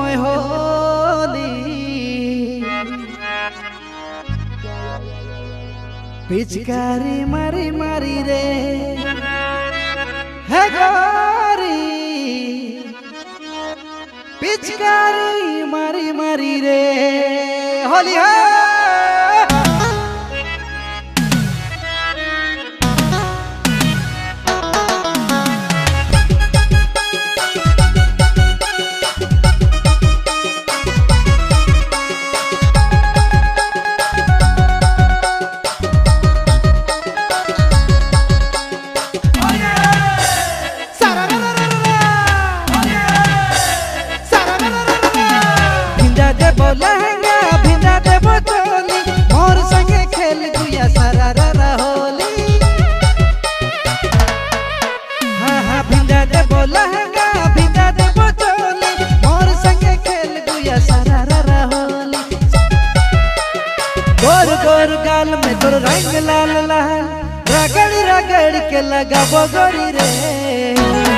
সময় হলি পিচকারি মারি মারি রে হে গরি পিচকারি মারি মারি রে হলি लहंगा भिंदा देबो चोली मोर संगे खेल गुया सरारा होली हाँ हाँ भिंदा देबो लहंगा भिंदा देबो चोली मोर संगे खेल गुया सरारा होली गोर गोर गाल में तोर रंग लाल लाल रगड़ रगड़ के लगाबो गोरी रे